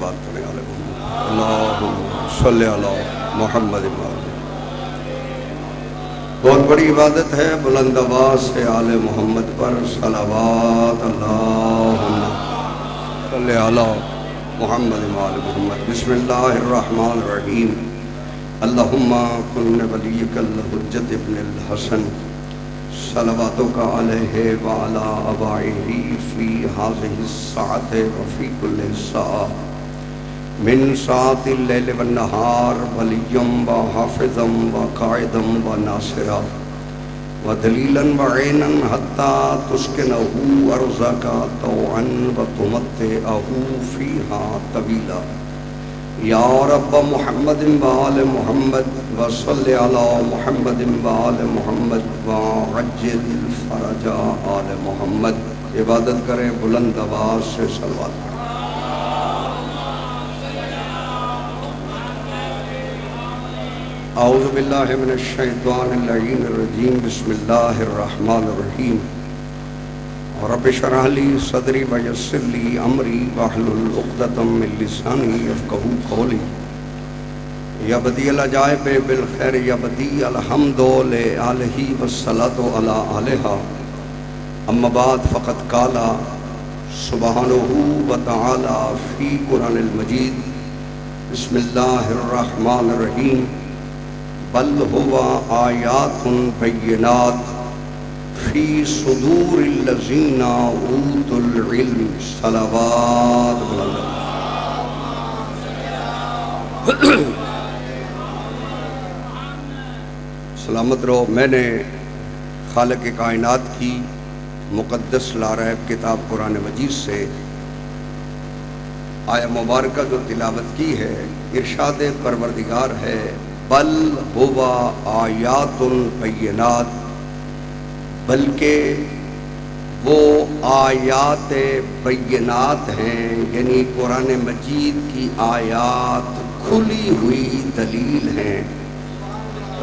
بات کریں علی محمد اللہم صلی علی محمد۔ بہت بڑی عبادت ہے، بلند آواز سے آل محمد پر صلوات اللہم صلی علی محمد وآل محمد۔ بسم اللہ الرحمن الرحیم۔ اللہم کن ولیک الحجت ابن الحسن صلواتک علیہ وعلی آبائہ فی ہذہ الساعۃ وفی کل ساعۃ من ساعۃ اللیل والنہار ولیا وحافظا وقائدا وناصرا ودلیلا وعینا حتی تسکنہ ارضک طوعا وتمتعہ فیہا طویلا۔ یا رب محمد وآل محمد وصلی علی محمد وآل محمد وعجل فرج آل محمد۔ عبادت کریں، بلند آواز سے صلوات پڑھیں۔ اعوذ باللہ من الشیطان اللعین الرجیم۔ بسم اللہ الرحمن الرحیم۔ رب اشرح لی صدری ویسر لی امری واحلل عقدۃ من لسانی یفقہوا قولی۔ یا بدیع العجائب بالخیر یا بدیع الحمد لآلہ والصلاۃ علی آلہا۔ اما بعد فقد قال سبحانہ وتعالی فی قرآن المجید۔ بسم اللہ الرحمن الرحیم۔ بل هو آیات بینات فی صدور الذین اوتوا العلم۔ صلوات سلامت رہو۔ میں نے خالق کائنات کی مقدس لاریب کتاب قرآن مجید سے آیہ مبارکہ جو تلاوت کی ہے، ارشاد پروردگار ہے بل ہوا آیات بینات، بلکہ وہ آیات بینات ہیں، یعنی قرآن مجید کی آیات کھلی ہوئی دلیل ہیں۔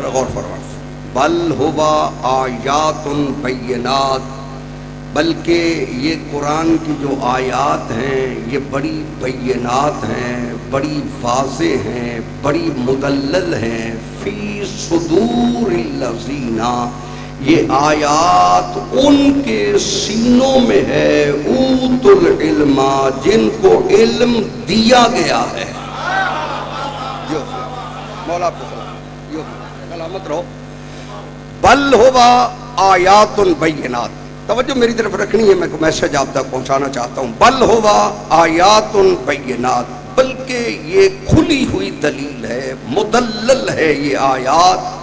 غور فرمائیں، بل ہوا آیات بینات، بلکہ یہ قرآن کی جو آیات ہیں یہ بڑی بینات ہیں، بڑی واضح ہیں، بڑی مدلل ہیں۔ فی صدور الذین، یہ آیات ان کے سینوں میں ہے، اوتوا العلم، جن کو علم دیا گیا ہے۔ مولا سلامت رہو۔ بل ہوا آیات بینات، توجہ میری طرف رکھنی ہے، میں میسج آپ تک پہنچانا چاہتا ہوں۔ بل ہوا آیات بینات، بلکہ یہ کھلی ہوئی دلیل ہے، مدلل ہے یہ آیات۔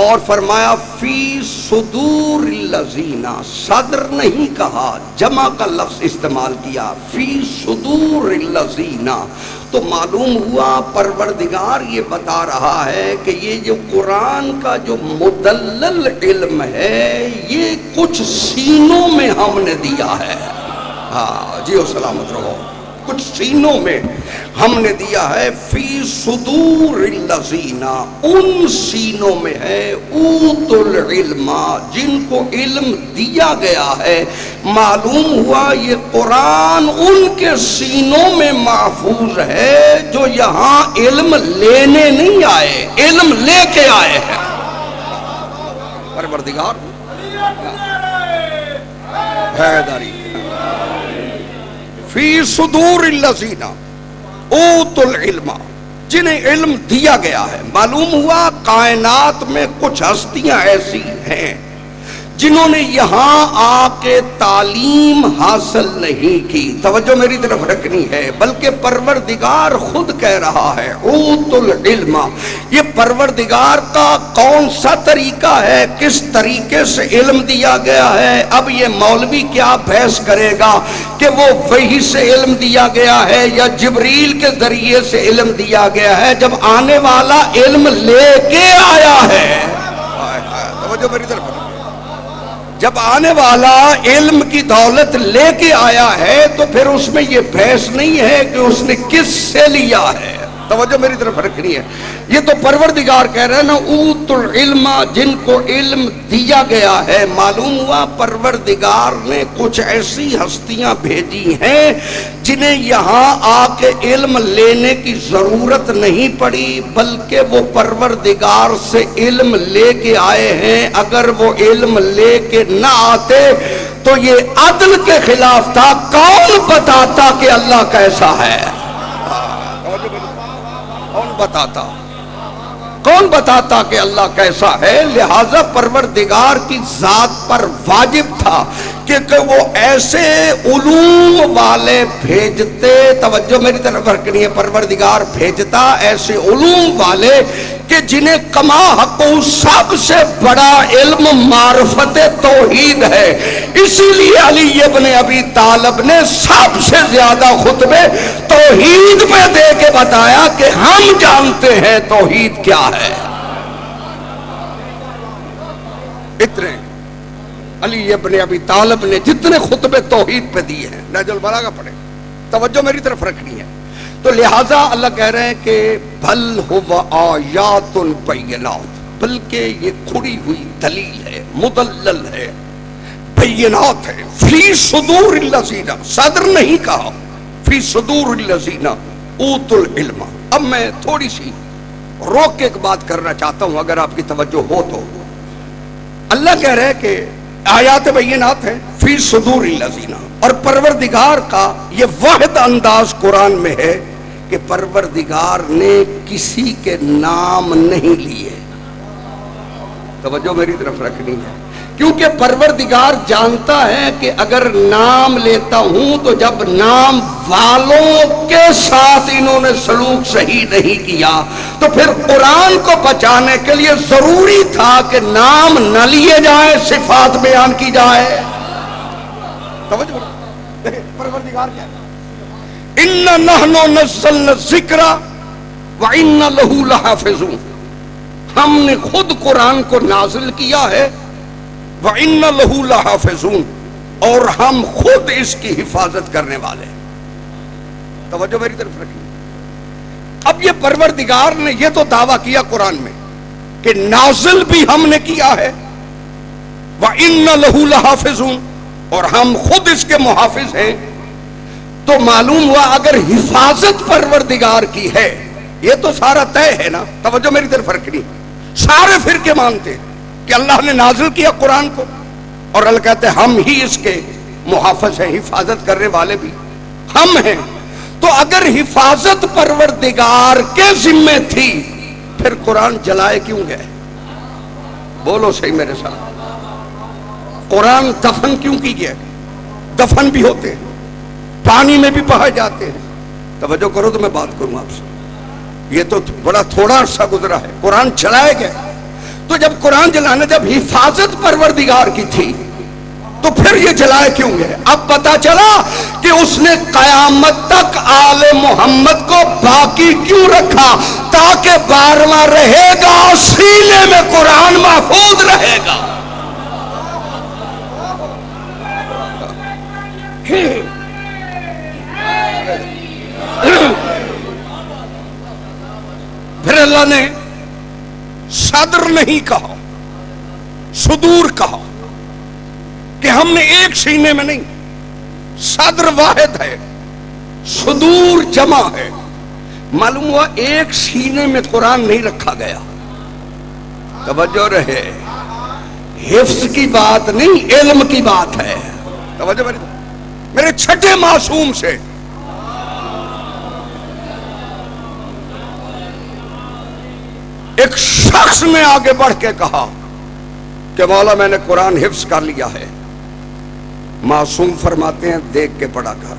اور فرمایا فی صدور الذین، صدر نہیں کہا، جمع کا لفظ استعمال کیا، فی صدور الذین، تو معلوم ہوا پروردگار یہ بتا رہا ہے کہ یہ جو قرآن کا جو مدلل علم ہے یہ کچھ سینوں میں ہم نے دیا ہے۔ ہاں جی و سلامت رہو، کچھ سینوں میں ہم نے دیا ہے۔ فی صدور الذین، ان سینوں میں ہے، اوتوا العلم، جن کو علم دیا گیا ہے۔ معلوم ہوا یہ قرآن ان کے سینوں میں محفوظ ہے جو یہاں علم لینے نہیں آئے، علم لے کے آئے ہیں۔ پروردگار حیداری فی صدور الذین اوتوا العلم، جنہیں علم دیا گیا ہے۔ معلوم ہوا کائنات میں کچھ ہستیاں ایسی ہیں جنہوں نے یہاں آ کے تعلیم حاصل نہیں کی، توجہ میری طرف رکھنی ہے، بلکہ پروردگار خود کہہ رہا ہے اوتوا العلم۔ یہ پروردگار کا کون سا طریقہ ہے، کس طریقے سے علم دیا گیا ہے؟ اب یہ مولوی کیا بحث کرے گا کہ وہ وحی سے علم دیا گیا ہے یا جبریل کے ذریعے سے علم دیا گیا ہے، جب آنے والا علم لے کے آیا ہے۔ توجہ میری طرف، جب آنے والا علم کی دولت لے کے آیا ہے تو پھر اس میں یہ بحث نہیں ہے کہ اس نے کس سے لیا ہے۔ توجہ میری طرف رکھنی ہے. یہ تو پروردگار کہہ رہے ہیں نا اوتل علم، جن کو علم دیا گیا ہے. معلوم ہوا پروردگار نے کچھ ایسی ہستیاں بھیجی ہیں جنہیں یہاں آ کے علم لینے کی ضرورت نہیں پڑی، بلکہ وہ پروردگار سے علم لے کے آئے ہیں. اگر وہ علم لے کے نہ آتے تو یہ عدل کے خلاف تھا. کون بتاتا کہ اللہ کیسا ہے؟ کون بتاتا کہ اللہ کیسا ہے؟ لہذا پروردگار کی ذات پر واجب تھا کہ وہ ایسے علوم والے بھیجتے. توجہ میری طرف رکھنی ہے. پروردگار بھیجتا ایسے علوم والے کہ جنہیں کما حق سب سے بڑا علم معرفت توحید ہے. اسی لیے علی ابن ابی طالب نے سب سے زیادہ خطبے توحید میں دے کے بتایا کہ ہم جانتے ہیں توحید کیا ہے. اتنے علی ابن ابی طالب نے جتنے خطبے توحید پہ دیے ہیں. نہج البلاغہ پڑھیں. توجہ میری طرف رکھنی ہے. تو لہٰذا اللہ کہہ رہے ہیں کہ بل هو آیات بینات، بلکہ یہ کھڑی ہوئی دلیل ہے، مدلل ہے، بینات ہے. فی صدور الذین، صدر نہیں کہا، فی صدور الذین اوتوا العلم. اب میں تھوڑی سی روک کے ایک بات کرنا چاہتا ہوں اگر آپ کی توجہ ہو تو. اللہ کہہ رہے ہیں کہ آیات بینات ہیں فی صدور الذین، اور پروردگار کا یہ واحد انداز قرآن میں ہے کہ پروردگار نے کسی کے نام نہیں لیے. توجہ میری طرف رکھنی ہے. کیونکہ پروردگار جانتا ہے کہ اگر نام لیتا ہوں تو جب نام والوں کے ساتھ انہوں نے سلوک صحیح نہیں کیا تو پھر قرآن کو بچانے کے لیے ضروری تھا کہ نام نہ لیے جائیں، صفات بیان کی جائے. توجہ پروردگار کیا ہے؟ اِنَّا نَحْنُ نَزَّلْنَا الذِّكْرَ وَإِنَّا لَهُ لَحَافِظُونَ. ہم نے خود قرآن کو نازل کیا ہے، وَإِنَّا لَهُ لَحَافِظُونَ، اور ہم خود اس کی حفاظت کرنے والے. توجہ میری طرف رکھیے. اب یہ پروردگار نے یہ تو دعویٰ کیا قرآن میں کہ نازل بھی ہم نے کیا ہے، وَإِنَّا لَهُ لَحَافِظُونَ، اور ہم خود اس کے محافظ ہیں. تو معلوم ہوا اگر حفاظت پروردگار کی ہے یہ تو سارا طے ہے نا. توجہ میری طرف رکھنی. سارے فرقے مانتے کہ اللہ نے نازل کیا قرآن کو، اور اللہ کہتے ہیں ہم ہی اس کے محافظ ہیں، حفاظت کرنے والے بھی ہم ہیں. تو اگر حفاظت پروردگار کے ذمے تھی پھر قرآن جلائے کیوں گئے؟ بولو صحیح میرے ساتھ. قرآن دفن کیوں کی گیا؟ دفن بھی ہوتے ہیں، پانی میں بھی بہائے جاتے ہیں. توجہ کرو تو میں بات کروں آپ سے. یہ تو بڑا تھوڑا عرصہ گزرا ہے، قرآن جلائے گئے. تو جب قرآن جلانا، جب حفاظت پروردگار کی تھی تو پھر یہ جلائے کیوں گئے؟ اب پتا چلا کہ اس نے قیامت تک آل محمد کو باقی کیوں رکھا، تاکہ 12واں رہے گا، سینے میں قرآن محفوظ رہے گا. پھر اللہ نے صدر نہیں کہا، صدور کہا کہ ہم نے ایک سینے میں نہیں. صدر واحد ہے، صدور جمع ہے. معلوم ہوا ایک سینے میں قرآن نہیں رکھا گیا. توجہ رہے، حفظ کی بات نہیں، علم کی بات ہے. توجہ میرے چھٹے معصوم سے ایک شخص نے آگے بڑھ کے کہا کہ مولا میں نے قرآن حفظ کر لیا ہے. معصوم فرماتے ہیں دیکھ کے پڑھا کر.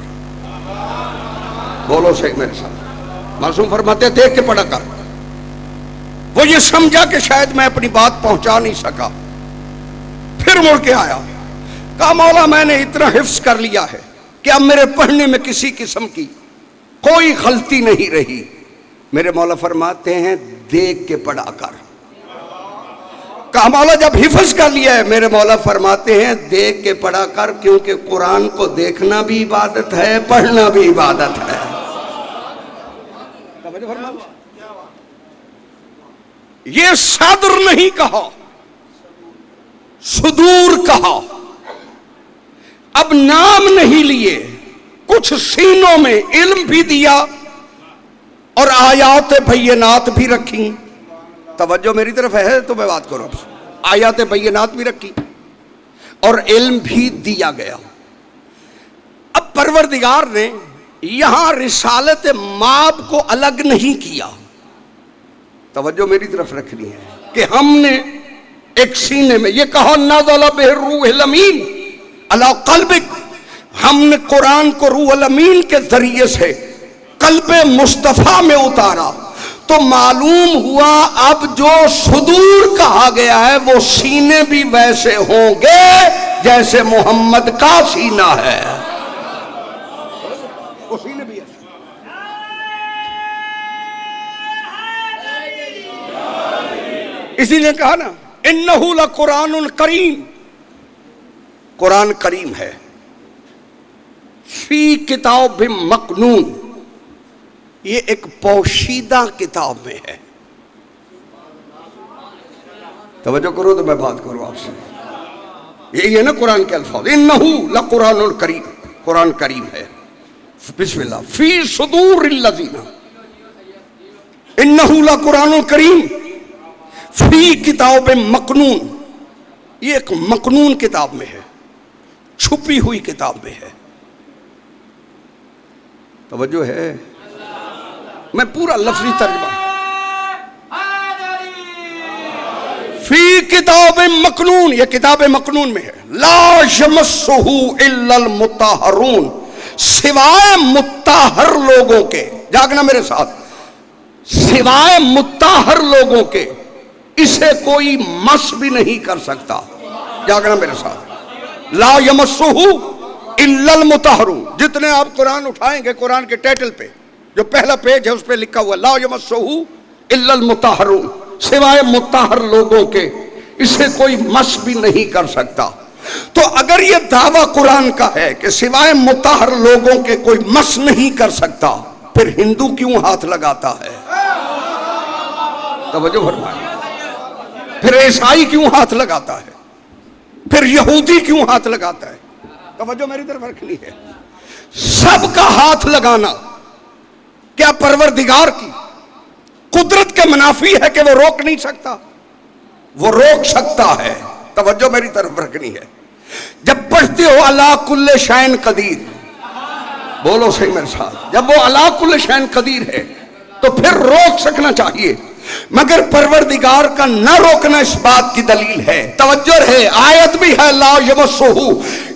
بولو صحیح میرے ساتھ. معصوم فرماتے ہیں دیکھ کے پڑھا کر. وہ یہ سمجھا کہ شاید میں اپنی بات پہنچا نہیں سکا، پھر مڑ کے آیا، کہا مولا میں نے اتنا حفظ کر لیا ہے کہ اب میرے پڑھنے میں کسی قسم کی کوئی غلطی نہیں رہی. میرے مولا فرماتے ہیں دیکھ کے پڑھا کر. کہا مولا جب حفظ کر لیا ہے، میرے مولا فرماتے ہیں دیکھ کے پڑھا کر، کیونکہ قرآن کو دیکھنا بھی عبادت ہے، پڑھنا بھی عبادت ہے. توجہ فرمائیں، یہ صدر نہیں کہا، صدور کہا. اب نام نہیں لیے، کچھ سینوں میں علم بھی دیا اور آیات بینات بھی رکھی. توجہ میری طرف ہے تو میں بات کروں. آیات بینات بھی رکھی اور علم بھی دیا گیا. اب پروردگار نے یہاں رسالت ماب کو الگ نہیں کیا. توجہ میری طرف رکھنی ہے کہ ہم نے ایک سینے میں یہ کہا نزل بہ الروح الامین علی قلبک، ہم نے قرآن کو روح الامین کے ذریعے سے قلب مصطفیٰ میں اتارا. تو معلوم ہوا اب جو صدور کہا گیا ہے وہ سینے بھی ویسے ہوں گے جیسے محمد کا سینہ ہے. وہ سینے بھی ہے. اسی نے کہا نا انہ لقرآن کریم، قرآن کریم ہے. فی کتاب مکنون، یہ ایک پوشیدہ کتاب میں ہے. توجہ کرو تو میں بات کروں آپ سے. یہی ہے نا قرآن کے الفاظ، انہ لقرآن کریم، قرآن کریم ہے. بسم اللہ. فی صدور الذین، انہ لقرآن کریم فی کتاب مکنون، یہ ایک مکنون کتاب میں ہے، چھپی ہوئی کتاب میں ہے. توجہ ہے، میں پورا لفظی ترجمہ. فی کتاب مکنون، یہ کتاب مکنون میں ہے. لا یمسہ الا المطہرون، سوائے مطہر لوگوں کے. جاگنا میرے ساتھ، سوائے مطہر لوگوں کے اسے کوئی مس بھی نہیں کر سکتا. جاگنا میرے ساتھ. لا یمسہ الا المطہرون. جتنے آپ قرآن اٹھائیں گے، قرآن کے ٹائٹل پہ جو پہلا پیج ہے اس پہ لکھا ہوا لا یمسہ الا المطہرون، سوائے مطہر لوگوں کے اسے کوئی مس بھی نہیں کر سکتا. تو اگر یہ دعویٰ قرآن کا ہے کہ سوائے مطہر لوگوں کے کوئی مس نہیں کر سکتا، پھر ہندو کیوں ہاتھ لگاتا ہے؟ توجہ فرمائیں. پھر عیسائی کیوں ہاتھ لگاتا ہے؟ پھر یہودی کیوں ہاتھ لگاتا ہے؟ توجہ میری طرف رکھنی ہے. سب کا ہاتھ لگانا کیا پروردگار کی قدرت کے منافی ہے کہ وہ روک نہیں سکتا؟ وہ روک سکتا ہے. توجہ میری طرف رکھنی ہے. جب پڑھتے ہو اللہ کل شین قدیر، بولو صحیح میرے ساتھ، جب وہ اللہ کل شین قدیر ہے تو پھر روک سکنا چاہیے. مگر پروردگار کا نہ روکنا اس بات کی دلیل ہے. توجہ ہے، آیت بھی ہے لا یمسہ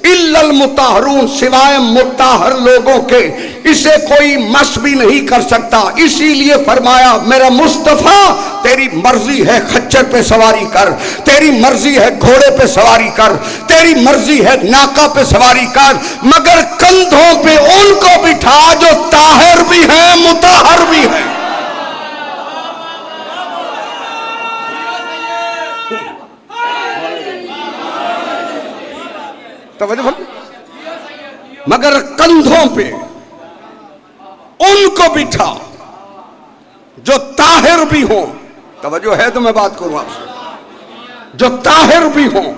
الا المطہرون، سوائے مطہر لوگوں کے اسے کوئی مس بھی نہیں کر سکتا. اسی لیے فرمایا میرا مصطفیٰ تیری مرضی ہے خچر پہ سواری کر، تیری مرضی ہے گھوڑے پہ سواری کر، تیری مرضی ہے ناکا پہ سواری کر، مگر کندھوں پہ ان کو بٹھا جو طاہر بھی ہیں مطہر بھی ہیں. توجہ، مگر کندھوں پہ ان کو بٹھا جو طاہر بھی ہوں. توجہ ہے تو میں بات کروں آپ سے. جو طاہر بھی ہوں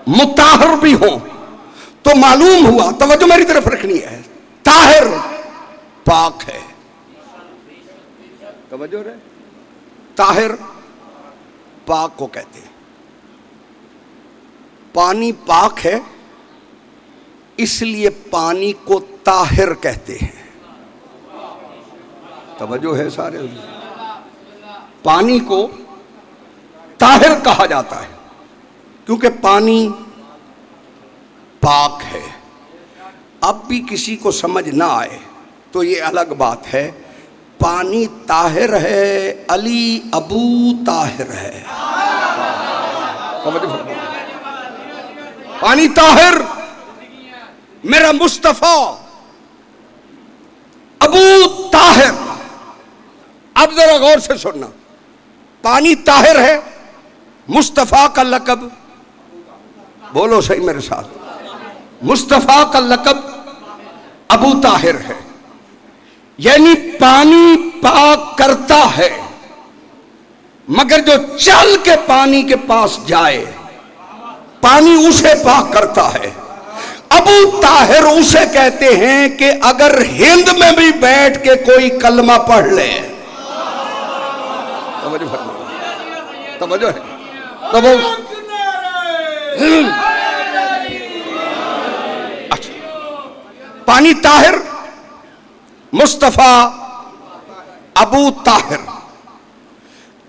مطہر بھی ہوں. تو معلوم ہوا، توجہ میری طرف رکھنی ہے، طاہر پاک ہے. توجہ رہے، طاہر پاک کو کہتے ہیں. پانی پاک ہے اس لیے پانی کو طاہر کہتے ہیں. توجہ ہے سارے. پانی کو طاہر کہا جاتا ہے کیونکہ پانی پاک ہے. اب بھی کسی کو سمجھ نہ آئے تو یہ الگ بات ہے. پانی طاہر ہے، علی ابو طاہر ہے. پانی طاہر، میرا مصطفیٰ ابو طاہر. اب ذرا غور سے سننا، پانی طاہر ہے، مصطفیٰ کا لقب، بولو صحیح میرے ساتھ، مصطفیٰ کا لقب ابو طاہر ہے. یعنی پانی پاک کرتا ہے، مگر جو چل کے پانی کے پاس جائے پانی اسے پاک کرتا ہے۔ ابو طاہر اسے کہتے ہیں کہ اگر ہند میں بھی بیٹھ کے کوئی کلمہ پڑھ لے، توجہ ہے، اچھا، پانی طاہر، مصطفیٰ، ابو طاہر۔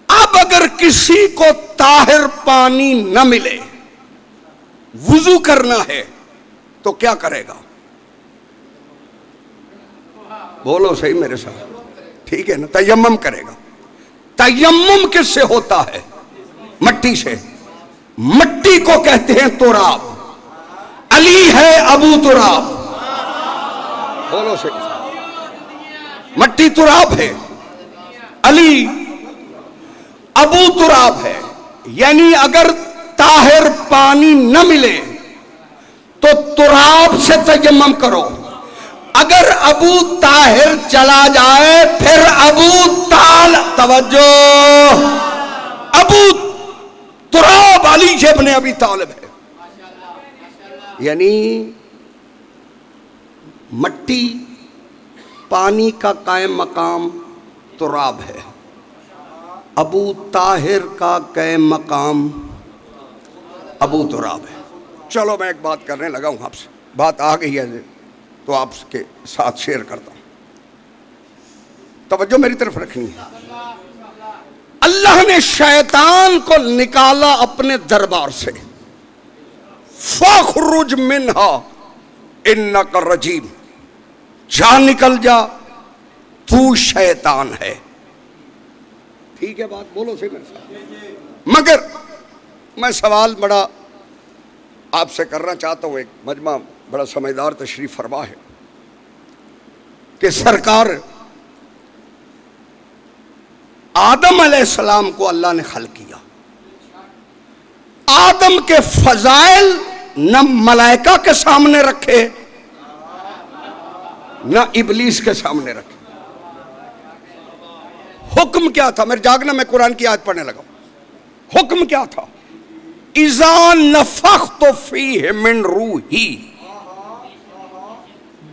اب اگر کسی کو طاہر پانی نہ ملے، وضو کرنا ہے تو کیا کرے گا؟ بولو صحیح میرے ساتھ، ٹھیک ہے نا؟ تیمم کرے گا۔ تیمم کس سے ہوتا ہے؟ مٹی سے۔ مٹی کو کہتے ہیں تراب۔ علی ہے ابو تراب، بولو صحیح، مٹی تراب ہے، علی ابو تراب ہے۔ یعنی اگر طاہر پانی نہ ملے تو تراب سے تیمم کرو، اگر ابو طاہر چلا جائے پھر توجہ، ابو تراب علی ابن ابی طالب ہے۔ یعنی مٹی پانی کا قائم مقام تراب ہے، ابو طاہر کا قائم مقام ابو تراب ہے۔ چلو میں ایک بات کرنے لگا ہوں آپ سے، بات آ گئی ہے تو آپ کے ساتھ شیئر کرتا ہوں، توجہ میری طرف رکھنی ہے۔ اللہ نے شیطان کو نکالا اپنے دربار سے، فَاخْرُجْ مِنْهَا إِنَّكَ رَجِيمٌ، جا نکل جا، تو شیطان ہے۔ ٹھیک ہے بات، بولو صحیح میرے ساتھ۔ مگر میں سوال بڑا آپ سے کرنا چاہتا ہوں، ایک مجمع بڑا سمجھدار تشریف فرما ہے کہ سرکار آدم علیہ السلام کو اللہ نے خلق کیا، آدم کے فضائل نہ ملائکہ کے سامنے رکھے نہ ابلیس کے سامنے رکھے۔ حکم کیا تھا؟ میرے جاگنا، میں قرآن کی آیت پڑھنے لگا۔ حکم کیا تھا؟ اِذَا نَفَخْتُ فِيهِ مِنْ رُوحِي،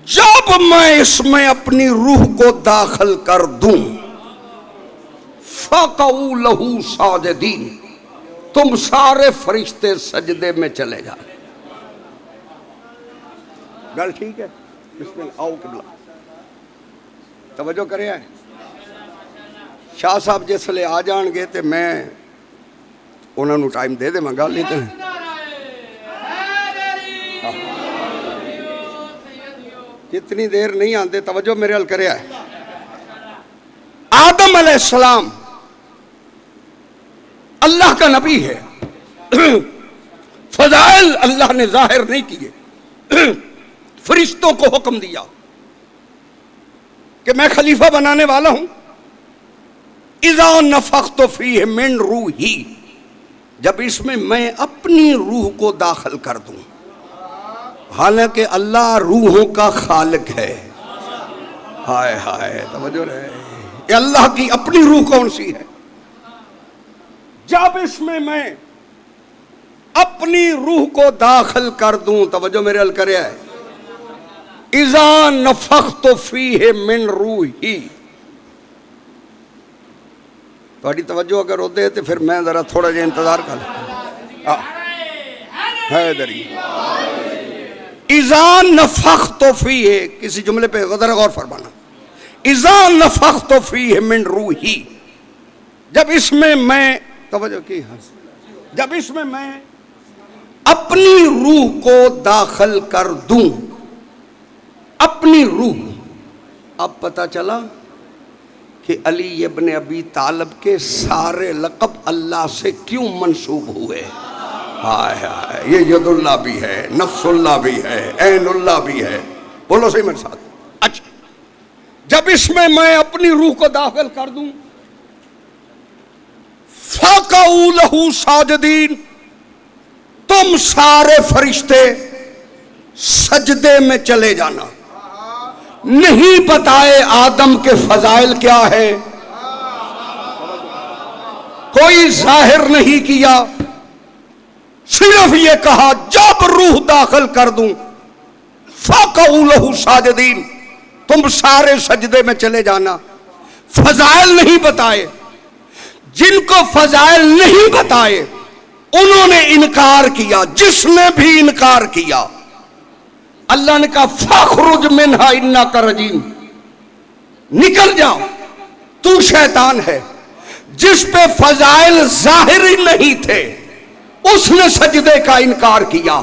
جب میں اس میں اپنی روح کو داخل کر دوں، فَقَعُوا لَهُ سَاجِدِينَ، تم سارے فرشتے سجدے میں چلے جا۔ گل ٹھیک ہے؟ بسم اللہ، آؤ قبلہ، توجہ کرے آئے۔ شاہ صاحب جس لئے آ جان گے تو میں انہوں نے ٹائم دے دے منگا لیتے ہیں۔ کتنی دیر نہیں آتے، توجہ میرے حل کرے آئے۔ آدم علیہ السلام اللہ کا نبی ہے، فضائل اللہ نے ظاہر نہیں کیے، فرشتوں کو حکم دیا کہ میں خلیفہ بنانے والا ہوں۔ اِذَا نَفَخْتُ فِيهِ مِنْ رُوحِي، جب اس میں اپنی روح کو داخل کر دوں، حالانکہ اللہ روحوں کا خالق ہے۔ ہائے ہائے، توجہ رہے، یہ اللہ کی اپنی روح کون سی ہے؟ جب اس میں اپنی روح کو داخل کر دوں، توجہ میرے حل کرے ہے، اِذَا نَفَخْتُ فِيهِ مِنْ رُوحِي، تھوڑی توجہ اگر ہوتے ہیں تو پھر میں ذرا تھوڑا جا انتظار کر لوں۔ ہے دری اِذَا نَفَخْتُ فِيهِ، کسی جملے پہ ذرا غور فرمانا، اِذَا نَفَخْتُ فِيهِ مِنْ رُوحِي، جب اس میں توجہ کی، جب اس میں اپنی روح کو داخل کر دوں، اپنی روح۔ اب پتہ چلا کہ علی ابن ابی طالب کے سارے لقب اللہ سے کیوں منسوب ہوئے۔ ہائے ہائے، یہ ید اللہ بھی ہے، نفس اللہ بھی ہے، عین اللہ بھی ہے، بولو صحیح میرے ساتھ۔ اچھا، جب اس میں اپنی روح کو داخل کر دوں، فَقَعُوا لَهُ سَاجِدِينَ، تم سارے فرشتے سجدے میں چلے جانا۔ نہیں بتائے آدم کے فضائل کیا ہے، کوئی ظاہر نہیں کیا، صرف یہ کہا جب روح داخل کر دوں فَقَعُوا لَهُ ساجدین، تم سارے سجدے میں چلے جانا۔ فضائل نہیں بتائے، جن کو فضائل نہیں بتائے انہوں نے انکار کیا۔ جس نے بھی انکار کیا اللہ نے کہا فَاخْرُجْ مِنْهَا إِنَّكَ رَجِيمٌ، نکل جاؤ تو شیطان ہے۔ جس پہ فضائل ظاہر ہی نہیں تھے اس نے سجدے کا انکار کیا،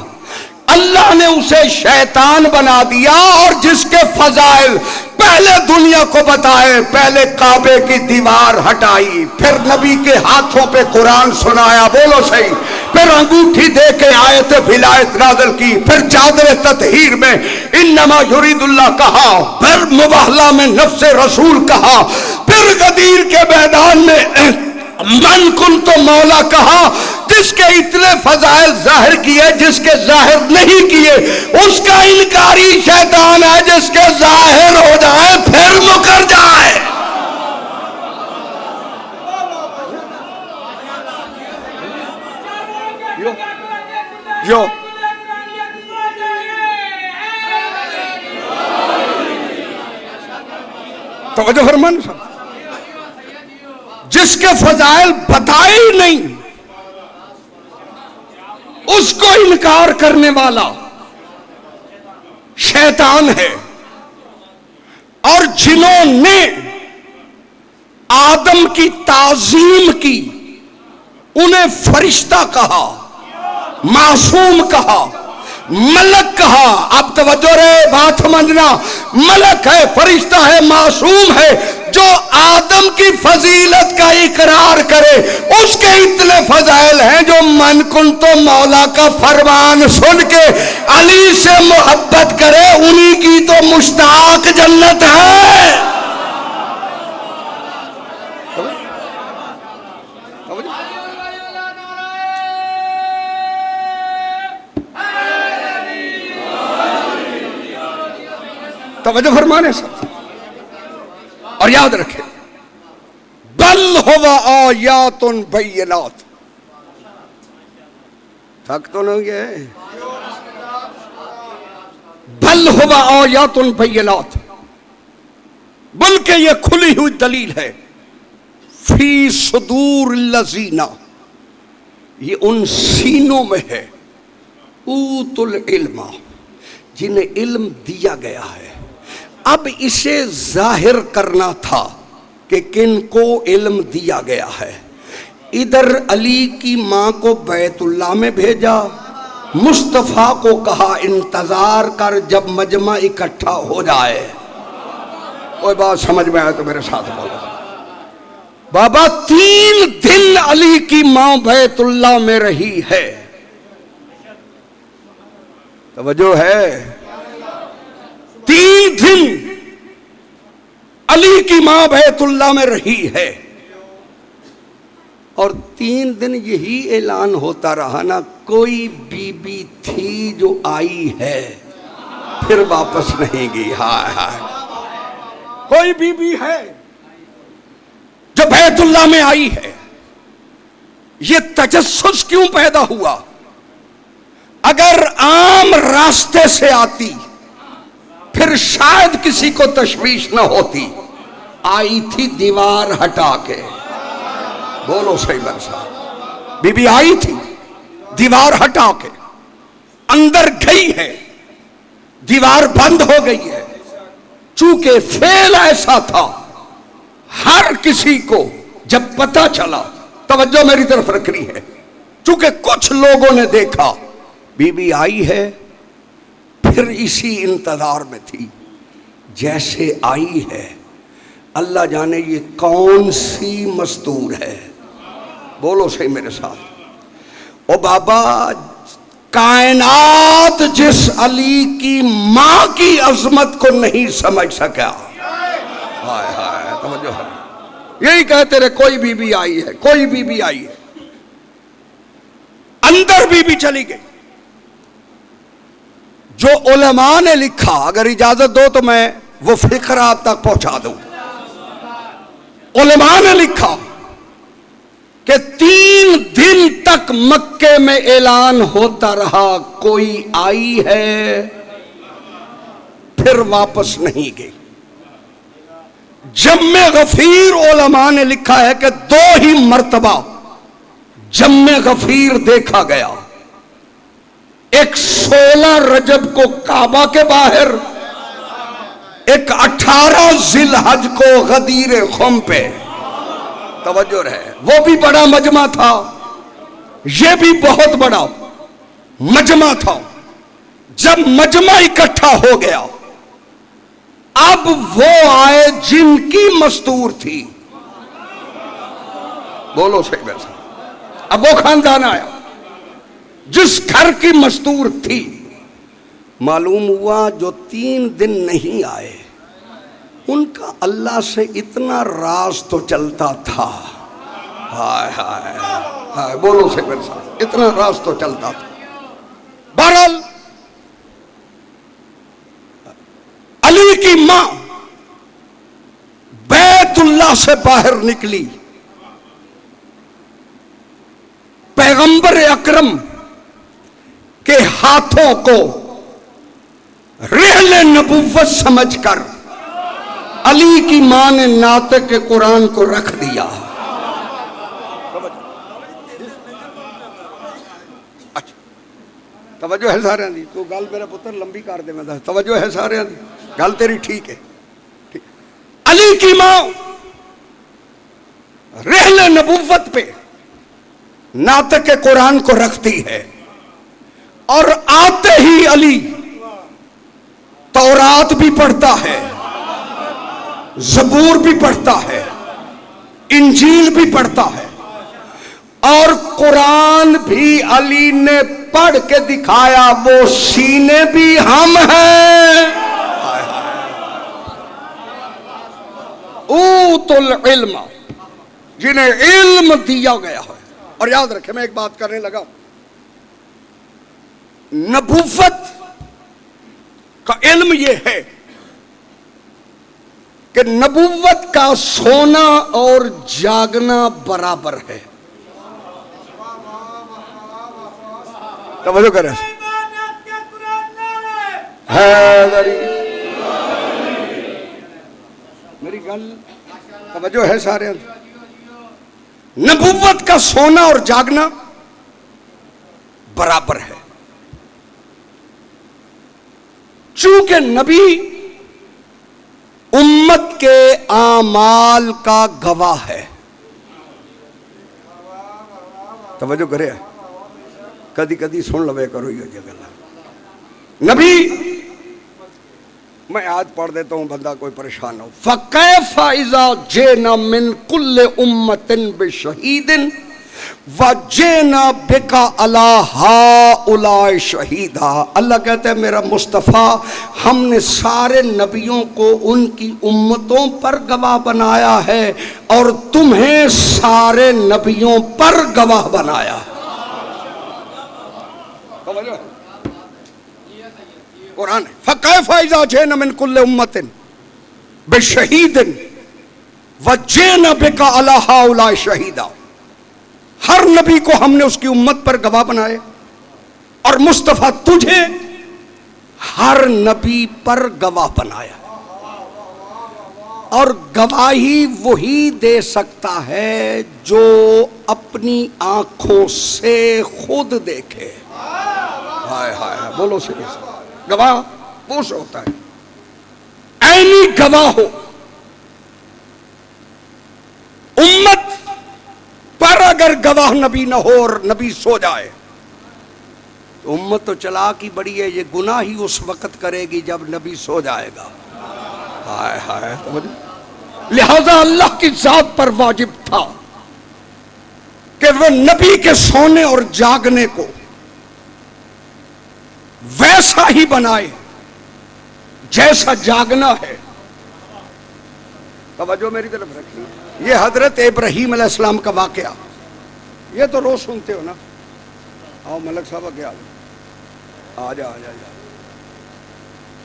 اللہ نے اسے شیطان بنا دیا، اور جس کے فضائل پہلے دنیا کو بتائے، پہلے کعبے کی دیوار ہٹائی، پھر نبی کے ہاتھوں پہ قرآن سنایا، بولو صحیح، پھر انگوٹھی دے کے آیت ولایت نازل کی، پھر چادر تطہیر میں انما یرید اللہ کہا، پھر مباہلہ میں نفس رسول کہا، پھر غدیر کے میدان میں من کنت مولا کہا۔ جس کے اتنے فضائل ظاہر کیے، جس کے ظاہر نہیں کیے اس کا انکاری شیطان ہے، جس کے ظاہر ہو جائے پھر مکر جائے۔ توجہ فرمان صاحب، جس کے فضائل بتائے ہی نہیں اس کو انکار کرنے والا شیطان ہے۔ اور جنہوں نے آدم کی تعظیم کی انہیں فرشتہ کہا، معصوم کہا، ملک کہا۔ اب توجہ رہے، بات سمجھنا، ملک ہے، فرشتہ ہے، معصوم ہے، جو آدم کی فضیلت کا اقرار کرے اس کے اتنے فضائل ہیں جو من کن تو مولا کا فرمان سن کے علی سے محبت کرے انہی کی تو مشتاق جنت ہے۔ توجہ فرمانے سب، اور یاد رکھیں بل ہوا آیات بینات، تھک تو نہیں گئے، بل ہوا آیات بینات، بلکہ یہ کھلی ہوئی دلیل ہے، فی صدور الذین، یہ ان سینوں میں ہے، اوت العلم، جنہیں علم دیا گیا ہے۔ اب اسے ظاہر کرنا تھا کہ کن کو علم دیا گیا ہے۔ ادھر علی کی ماں کو بیت اللہ میں بھیجا، مصطفیٰ کو کہا انتظار کر جب مجمع اکٹھا ہو جائے۔ کوئی بات سمجھ میں آئے تو میرے ساتھ بولو۔ بابا 3 دن علی کی ماں بیت اللہ میں رہی ہے، توجہ ہے، 3 دن علی کی ماں بیت اللہ میں رہی ہے، اور 3 دن یہی اعلان ہوتا رہا نا، کوئی بی بی تھی جو آئی ہے پھر واپس نہیں گئی۔ ہائے ہائے، کوئی بی بی ہے جو بیت اللہ میں آئی ہے۔ یہ تجسس کیوں پیدا ہوا؟ اگر عام راستے سے آتی پھر شاید کسی کو تشویش نہ ہوتی، آئی تھی دیوار ہٹا کے، بولو صحیح میرے ساتھ، بی بی آئی تھی دیوار ہٹا کے، اندر گئی ہے، دیوار بند ہو گئی ہے، چونکہ فعل ایسا تھا ہر کسی کو جب پتہ چلا، توجہ میری طرف رکھنی ہے، چونکہ کچھ لوگوں نے دیکھا بی بی آئی ہے، پھر اسی انتظار میں تھی، جیسے آئی ہے اللہ جانے یہ کون سی مستور ہے، بولو صحیح میرے ساتھ۔ او بابا، کائنات جس علی کی ماں کی عظمت کو نہیں سمجھ سکا، ہائے ہائے، توجہ ہے، یہی کہتے رہے کوئی بی بی آئی ہے، کوئی بی بی آئی ہے، اندر بی بی چلی گئی۔ جو علماء نے لکھا، اگر اجازت دو تو میں وہ فکر آپ تک پہنچا دوں۔ علماء نے لکھا کہ 3 دن تک مکے میں اعلان ہوتا رہا کوئی آئی ہے، پھر واپس نہیں گئی۔ جم غفیر علماء نے لکھا ہے کہ 2 ہی مرتبہ جم غفیر دیکھا گیا، ایک 16 رجب کو کعبہ کے باہر، ایک 18 ذی الحج کو غدیر خم پہ۔ توجہ رہے، وہ بھی بڑا مجمع تھا، یہ بھی بہت بڑا مجمع تھا۔ جب مجمع اکٹھا ہو گیا، اب وہ آئے جن کی مستور تھی، بولو صحیح ویسا، اب وہ خاندان آیا جس گھر کی مستور تھی۔ معلوم ہوا جو 3 دن نہیں آئے ان کا اللہ سے اتنا راز تو چلتا تھا، ہائے ہائے ہائے، بولو سے میرے ساتھ، اتنا راز تو چلتا تھا۔ بہرحال علی کی ماں بیت اللہ سے باہر نکلی، پیغمبر اکرم کے ہاتھوں کو رحل نبوت سمجھ کر علی کی ماں نے ناطق قرآن کو رکھ دیا۔ توجہ ہے سارے دی، تو گل میرا پتر لمبی کر دے، میں توجہ ہے سارے دی، گل تیری ٹھیک ہے۔ علی کی ماں رحل نبوت پہ ناطق قرآن کو رکھتی ہے، اور آتے ہی علی تورات بھی پڑھتا ہے، زبور بھی پڑھتا ہے، انجیل بھی پڑھتا ہے، اور قرآن بھی علی نے پڑھ کے دکھایا، وہ سینے بھی ہم ہیں۔ اوت العلم، جنہیں علم دیا گیا ہے۔ اور یاد رکھیں، میں ایک بات کرنے لگا، نبوت کا علم یہ ہے کہ نبوت کا سونا اور جاگنا برابر ہے۔ توجہ کریں، میری گل توجہ ہے سارے۔ نبوت کا سونا اور جاگنا برابر ہے، چونکہ نبی امت کے اعمال کا گواہ ہے۔ توجہ کرے، کدی کدی سن لوے کرو یہ گل۔ نبی، میں آج پڑھ دیتا ہوں بندہ کوئی پریشان ہو۔ فَكَيْفَ إِذَا جِئْنَا مِنْ كُلِّ أُمَّةٍ بِشَهِيدٍ وَجِئْنَا بِكَ عَلَىٰ هَٰؤُلَاءِ شَهِيدًا۔ اللہ کہتے ہیں میرا مصطفیٰ، ہم نے سارے نبیوں کو ان کی امتوں پر گواہ بنایا ہے، اور تمہیں سارے نبیوں پر گواہ بنایا ہے۔ قرآن ہے، فَكَيْفَ إِذَا جِئْنَا مِنْ كُلِّ أُمَّةٍ بِشَهِيدٍ وَجِئْنَا بِكَ عَلَىٰ هَٰؤُلَاءِ شَهِيدًا۔ ہر نبی کو ہم نے اس کی امت پر گواہ بنائے، اور مصطفیٰ تجھے ہر نبی پر گواہ بنایا، اور گواہی وہی دے سکتا ہے جو اپنی آنکھوں سے خود دیکھے۔ ہائے ہائے، بولو سے گواہ وہ سے ہوتا ہے، عینی گواہ ہو۔ امت پر اگر گواہ نبی نہ ہو اور نبی سو جائے تو امت تو چلاک ہی بڑی ہے، یہ گناہ ہی اس وقت کرے گی جب نبی سو جائے گا۔ ہائے ہائے، لہذا اللہ کی ذات پر واجب تھا کہ وہ نبی کے سونے اور جاگنے کو ویسا ہی بنائے جیسا جاگنا ہے۔ توجہ میری طرف رکھیے، یہ حضرت ابراہیم علیہ السلام کا واقعہ، یہ تو روز سنتے ہو نا۔ آؤ ملک صاحب کیا آ جا آ جا۔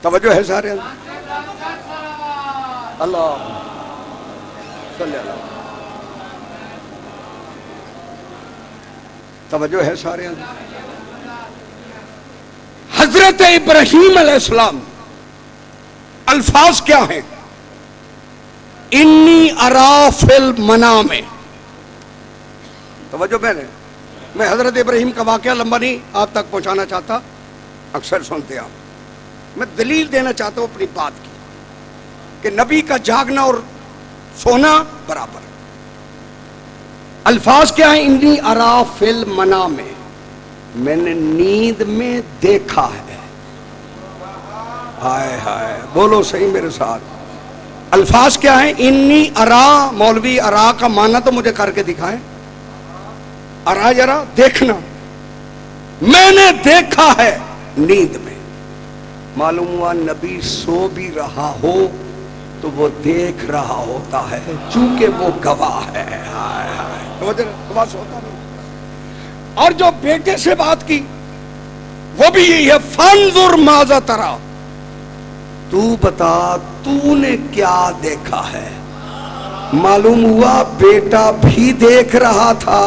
توجہ ہے سارے اللہ صلی اللہ، توجہ ہے سارے حضرت ابراہیم علیہ السلام الفاظ کیا ہیں؟ انی ارا فی المنام. توجہ میں حضرت ابراہیم کا واقعہ لمبا نہیں آپ تک پہنچانا چاہتا، اکثر سنتے آپ، میں دلیل دینا چاہتا ہوں اپنی بات کی کہ نبی کا جاگنا اور سونا برابر. الفاظ کیا ہیں؟ انی ارا فی المنام، میں نے نیند میں دیکھا ہے. ہائے ہائے بولو صحیح میرے ساتھ. الفاظ کیا ہیں؟ انی ارا. مولوی ارا کا معنی تو مجھے کر کے دکھائیں. ارا جرا دیکھنا، میں نے دیکھا ہے نیند میں. معلوم ہوا نبی سو بھی رہا ہو تو وہ دیکھ رہا ہوتا ہے چونکہ وہ گواہ ہے. ہائے ہائے بات ہوتا نہیں. اور جو بیٹے سے بات کی وہ بھی یہی ہے، فانظر ماذا ترا، تو بتا تو نے کیا دیکھا ہے. معلوم ہوا بیٹا بھی دیکھ رہا تھا،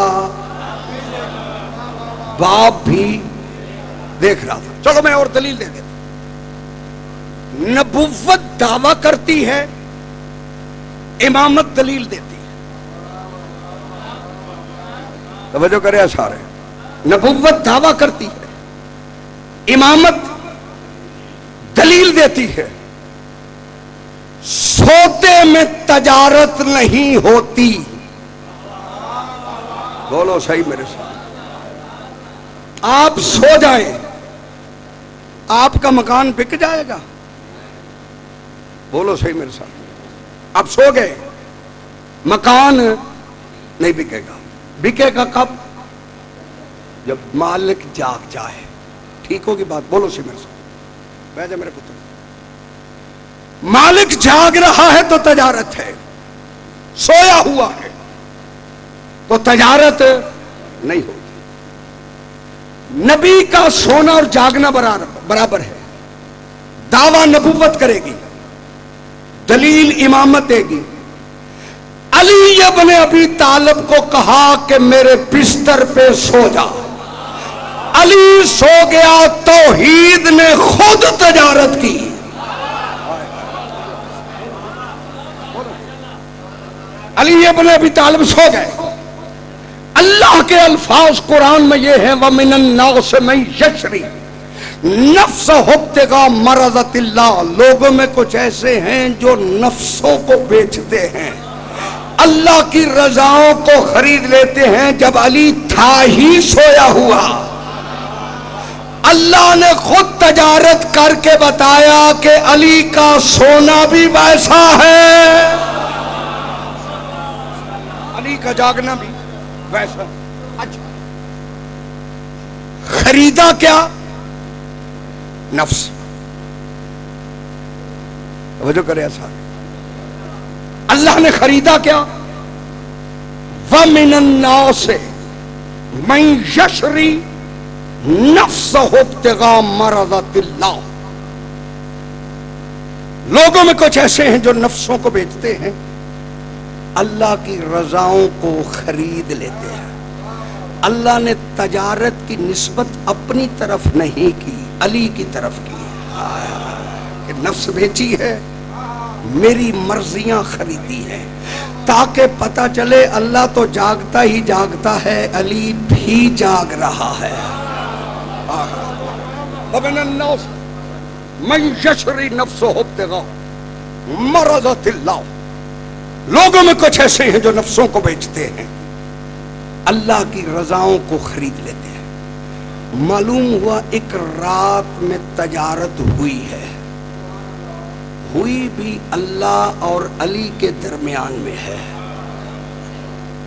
باپ بھی دیکھ رہا تھا. چلو میں اور دلیل دے دیتا. نبوت دعویٰ کرتی ہے، امامت دلیل دیتی ہے. توجہ کرے سارے. نبوت دعویٰ کرتی ہے، امامت دلیل دیتی ہے. سوتے میں تجارت نہیں ہوتی. بولو صحیح میرے ساتھ. آپ سو جائیں آپ کا مکان بک جائے گا. بولو صحیح میرے ساتھ. آپ سو گئے مکان نہیں بکے گا. بکے گا کب؟ جب مالک جاگ جائے. ٹھیک ہوگی بات؟ بولو صحیح میرے ساتھ. بیٹھ جا میرے پتر. مالک جاگ رہا ہے تو تجارت ہے، سویا ہوا ہے تو تجارت نہیں ہوتی. نبی کا سونا اور جاگنا برابر ہے. دعویٰ نبوت کرے گی، دلیل امامت دے گی. علی ابن ابی طالب کو کہا کہ میرے بستر پہ سو جا. علی سو گیا، توحید نے خود تجارت کی. علی ابن ابی طالب سو گئے. اللہ کے الفاظ قرآن میں یہ ہیں وَمِنَ النَّاسِ مَن يَشْرِي نَفْسَهُ ابْتِغَاءَ مَرْضَاتِ اللَّهِ. لوگوں میں کچھ ایسے ہیں جو نفسوں کو بیچتے ہیں، اللہ کی رضاؤں کو خرید لیتے ہیں. جب علی تھا ہی سویا ہوا، اللہ نے خود تجارت کر کے بتایا کہ علی کا سونا بھی ویسا ہے، علی کا جاگنا بھی ویسا. اچھا خریدا کیا؟ نفس. توجہ کرے سارے. اللہ نے خریدا کیا؟ وَمِنَ النَّاسِ مَن يَشْرِي نَفْسَهُ ابْتِغَاءَ مَرْضَاتِ اللَّهِ. لوگوں میں کچھ ایسے ہیں جو نفسوں کو بیچتے ہیں، اللہ کی رضاؤں کو خرید لیتے ہیں. اللہ نے تجارت کی نسبت اپنی طرف نہیں کی، علی کی طرف کی. کہ نفس بیچی ہے، میری مرضیاں خریدی ہیں، تاکہ پتہ چلے اللہ تو جاگتا ہی جاگتا ہے، علی بھی جاگ رہا ہے. وَمِنَ النَّاسِ مَن يَشْرِي نَفْسَهُ ابْتِغَاءَ مَرْضَاتِ اللَّهِ. لوگوں میں کچھ ایسے ہیں جو نفسوں کو بیچتے ہیں، اللہ کی رضاؤں کو خرید لیتے ہیں. معلوم ہوا ایک رات میں تجارت ہوئی ہے، ہوئی بھی اللہ اور علی کے درمیان میں ہے.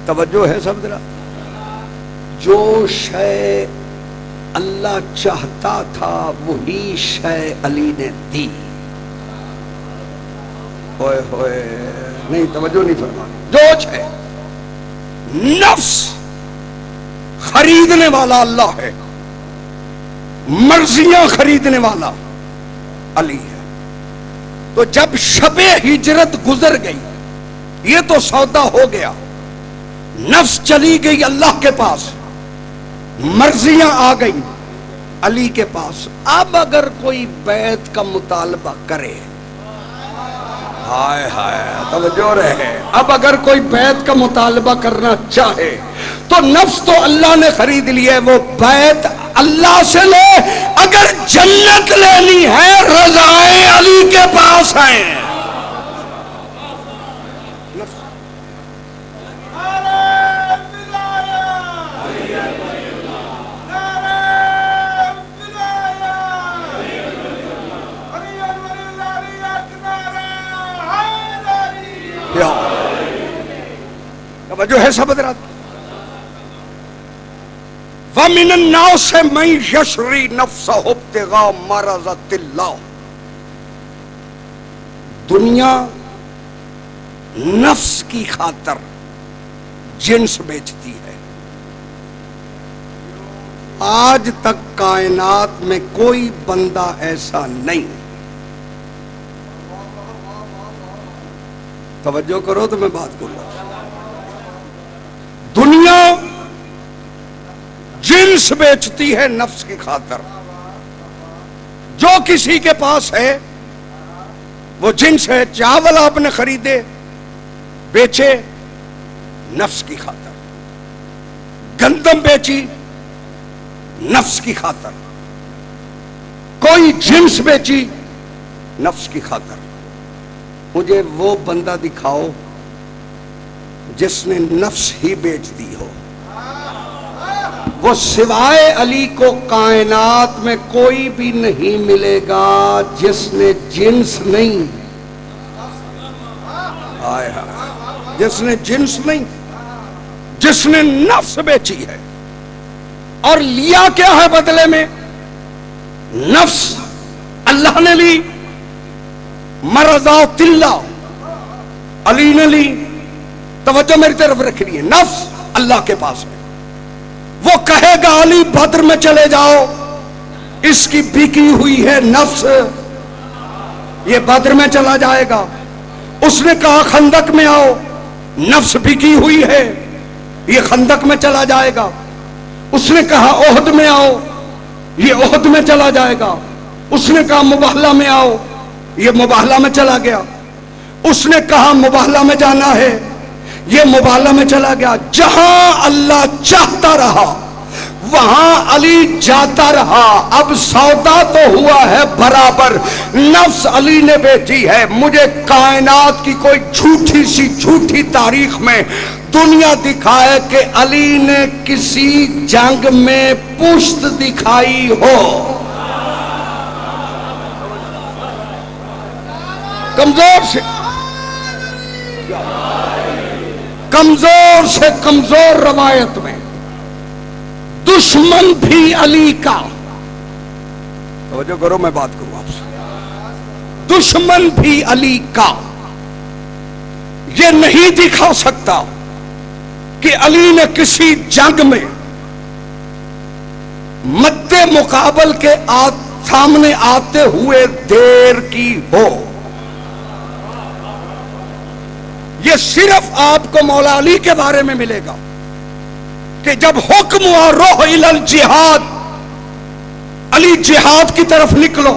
توجہ ہے سب ذرا. جو شے اللہ چاہتا تھا وہی شے علی نے دی. ہوئے ہوئے نہیں توجہ نہیں فرمائی. جو شے نفس خریدنے والا اللہ ہے، مرضیاں خریدنے والا علی ہے. تو جب شب ہجرت گزر گئی، یہ تو سودا ہو گیا، نفس چلی گئی اللہ کے پاس، مرضیاں آ گئی علی کے پاس۔ اب اگر کوئی بیعت کا مطالبہ کرے، ہائے ہائے توجہ رہے، اب اگر کوئی بیعت کا مطالبہ کرنا چاہے تو نفس تو اللہ نے خرید لی ہے، وہ بیعت اللہ سے لے۔ اگر جنت لینی ہے رضائے علی کے پاس ہیں۔ جو ہے سب حضرات، وَمِنَ النَّاسِ مَن يَشْرِي نَفْسَهُ ابْتِغَاءَ مَرْضَاتِ اللَّهِ، دنیا نفس کی خاطر جنس بیچتی ہے۔ آج تک کائنات میں کوئی بندہ ایسا نہیں، توجہ کرو تو میں بات کروں، دنیا جنس بیچتی ہے نفس کی خاطر۔ جو کسی کے پاس ہے وہ جنس ہے، چاول آپ نے خریدے بیچے نفس کی خاطر، گندم بیچی نفس کی خاطر، کوئی جنس بیچی نفس کی خاطر۔ مجھے وہ بندہ دکھاؤ جس نے نفس ہی بیچ دی ہو۔ وہ سوائے علی کو کائنات میں کوئی بھی نہیں ملے گا جس نے جنس نہیں، آئے ہائے، جس نے جنس نہیں، جس نے نفس بیچی ہے۔ اور لیا کیا ہے بدلے میں؟ نفس اللہ نے لی، مرضات اللہ علی نے لی۔ توجہ میری طرف رکھنی ہے، نفس اللہ کے پاس ہے۔ وہ کہے گا علی بدر میں چلے جاؤ، اس کی بکی ہوئی ہے نفس، یہ بدر میں چلا جائے گا۔ اس نے کہا خندق میں آؤ، نفس بکی ہوئی ہے، یہ خندق میں چلا جائے گا۔ اس نے کہا احد میں آؤ، یہ احد میں چلا جائے گا۔ اس نے کہا مباہلہ میں آؤ، یہ مباہلہ میں چلا گیا۔ اس نے کہا مباہلہ میں جانا ہے، یہ مباہلہ میں چلا گیا۔ جہاں اللہ چاہتا رہا وہاں علی جاتا رہا۔ اب سودا تو ہوا ہے برابر، نفس علی نے بیچی ہے۔ مجھے کائنات کی کوئی جھوٹی سی جھوٹی تاریخ میں دنیا دکھائے کہ علی نے کسی جنگ میں پشت دکھائی ہو۔ کمزور سے کمزور روایت میں دشمن بھی علی کا، توجہ کرو میں بات کروں آپ سے، دشمن بھی علی کا یہ نہیں دکھا سکتا کہ علی نے کسی جنگ میں مد مقابل کے سامنے آتے ہوئے دیر کی ہو۔ یہ صرف آپ کو مولا علی کے بارے میں ملے گا کہ جب حکم ہوا روح الی الجہاد، علی جہاد کی طرف نکلو،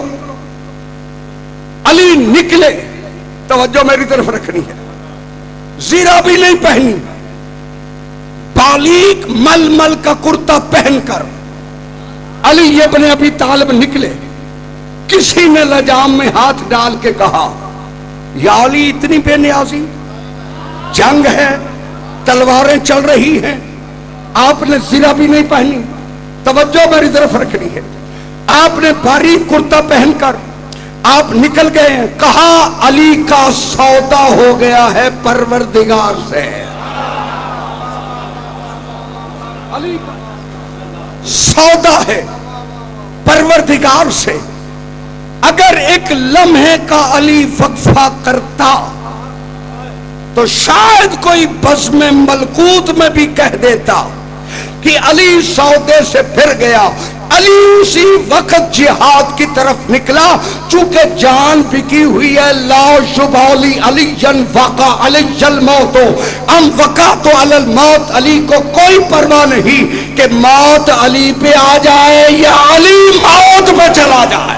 علی نکلے۔ توجہ میری طرف رکھنی ہے، زیرہ بھی نہیں پہنی، بالیک مل مل کا کرتا پہن کر علی ابن ابی طالب نکلے۔ کسی نے لجام میں ہاتھ ڈال کے کہا یا علی اتنی بے نیازی، جنگ ہے، تلواریں چل رہی ہیں، آپ نے زرہ بھی نہیں پہنی۔ توجہ میری طرف رکھنی ہے، آپ نے باریک کرتا پہن کر آپ نکل گئے ہیں۔ کہا علی کا سودا ہو گیا ہے پروردگار سے، علی کا سودا ہے پروردگار سے۔ اگر ایک لمحے کا علی وقفہ کرتا تو شاید کوئی بزم ملکوت میں بھی کہہ دیتا کہ علی سودے سے پھر گیا۔ علی اسی وقت جہاد کی طرف نکلا، چونکہ جان بکی ہوئی ہے. لا یبالی علی وقع علی الموت ام وقعت علی الموت، علی کو کوئی پرواہ نہیں کہ موت علی پہ آ جائے یا علی موت پہ چلا جائے.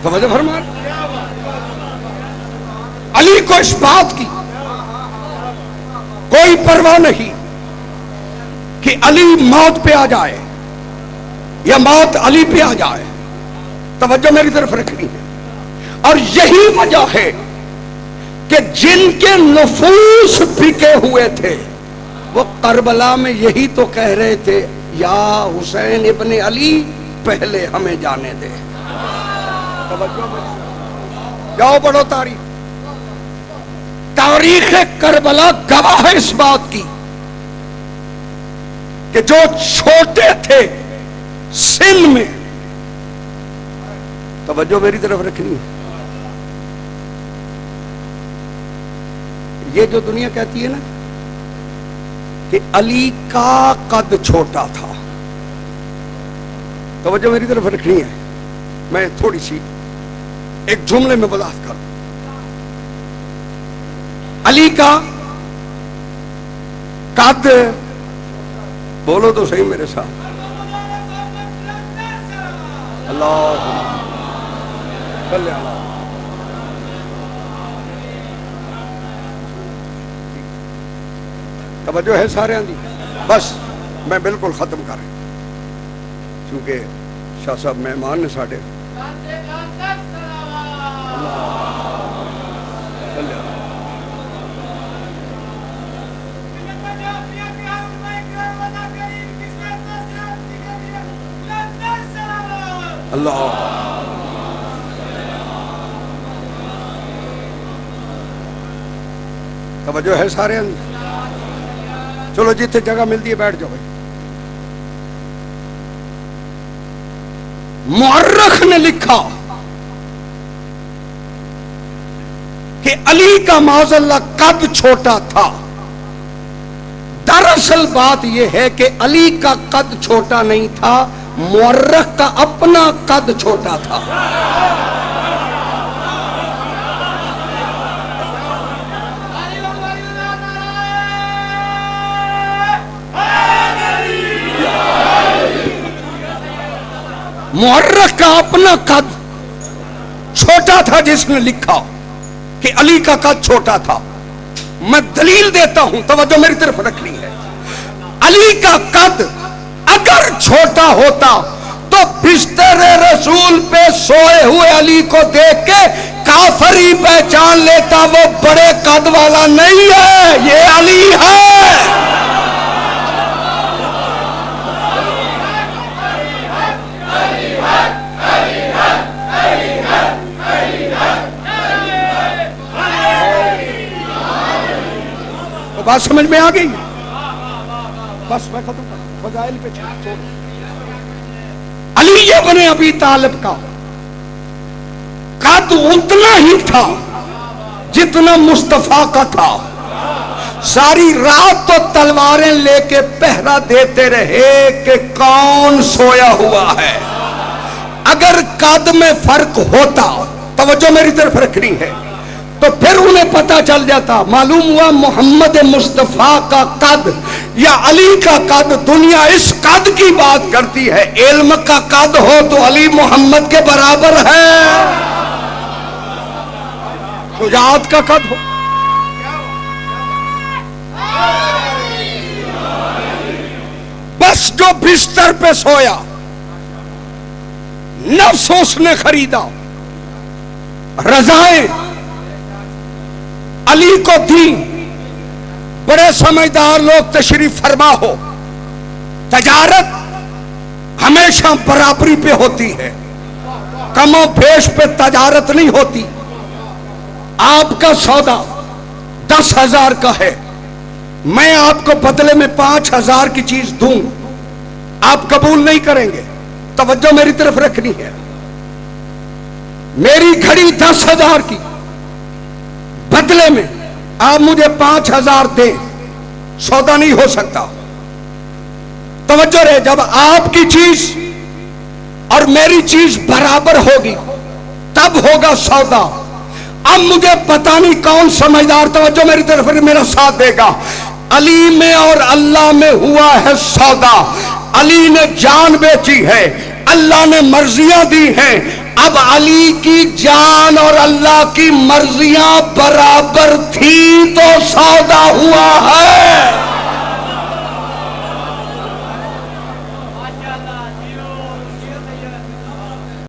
توجہ فرما. علی کو اس بات کی کوئی پرواہ نہیں کہ علی موت پہ آ جائے یا موت علی پہ آ جائے. توجہ میری طرف رکھنی ہے. اور یہی وجہ ہے کہ جن کے نفوس بکے ہوئے تھے وہ کربلا میں یہی تو کہہ رہے تھے، یا حسین ابن علی پہلے ہمیں جانے دے. جاؤ پڑھو تاریخ. تاریخ کربلا گواہ ہے اس بات کی کہ جو چھوٹے تھے سن میں، توجہ میری طرف رکھنی ہے، یہ جو دنیا کہتی ہے نا کہ علی کا قد چھوٹا تھا، توجہ میری طرف رکھنی ہے. میں تھوڑی سی ایک جملے میں وضاحت کروں. علی کا قد، بولو تو صحیح میرے ساتھ، اللہ صلی اللہ. توجہ ہے سارے آندھی. بس میں بالکل ختم کر رہا ہوں چونکہ شاہ صاحب مہمان نے ساڑھے. اللہ توجہ ہے سارے اندر. چلو جتنے جگہ ملتی ہے بیٹھ جاؤ بھائی. مورخ نے لکھا کہ علی کا معاذ اللہ قد چھوٹا تھا. دراصل بات یہ ہے کہ علی کا قد چھوٹا نہیں تھا، مورخ کا اپنا قد چھوٹا تھا. مورخ کا اپنا قد چھوٹا تھا جس نے لکھا کہ علی کا قد چھوٹا تھا. میں دلیل دیتا ہوں، توجہ میری طرف رکھنی ہے. علی کا قد اگر چھوٹا ہوتا تو بستر رسول پہ سوئے ہوئے علی کو دیکھ کے کافر ہی پہچان لیتا وہ بڑے قد والا نہیں ہے، یہ علی ہے. بات سمجھ میں آ گئی؟ بس میں ختم کروں. فضائل پہ چھوڑ. علی ابن ابی طالب کا قد اتنا ہی تھا جتنا مصطفیٰ کا تھا. ساری رات تو تلواریں لے کے پہرا دیتے رہے کہ کون سویا ہوا ہے. اگر قد میں فرق ہوتا، توجہ میری طرف رکھنی ہے، تو پھر انہیں پتہ چل جاتا. معلوم ہوا محمد مصطفیٰ کا قد یا علی کا قد، دنیا اس قد کی بات کرتی ہے. علم کا قد ہو تو علی محمد کے برابر ہے. شجاعت کا قد ہو، بس جو بستر پہ سویا نفس اس نے خریدا، رضائیں علی کو دی. بڑے سمجھدار لوگ تشریف فرما ہو. تجارت ہمیشہ برابری پہ ہوتی ہے، کم و بیش پہ تجارت نہیں ہوتی. آپ کا سودا 10,000 کا ہے، میں آپ کو بدلے میں 5,000 کی چیز دوں، آپ قبول نہیں کریں گے. توجہ میری طرف رکھنی ہے. میری گھڑی 10,000 کی، بدلے میں آپ مجھے 5,000 دیں، سودا نہیں ہو سکتا. توجہ رہے، جب آپ کی چیز اور میری چیز برابر ہوگی تب ہوگا سودا. اب مجھے پتہ نہیں کون سمجھدار، توجہ میری طرف میرا ساتھ دے گا. علی میں اور اللہ میں ہوا ہے سودا. علی نے جان بیچی ہے، اللہ نے مرضیاں دی ہیں. اب علی کی جان اور اللہ کی مرضیاں برابر تھی تو سودا ہوا ہے.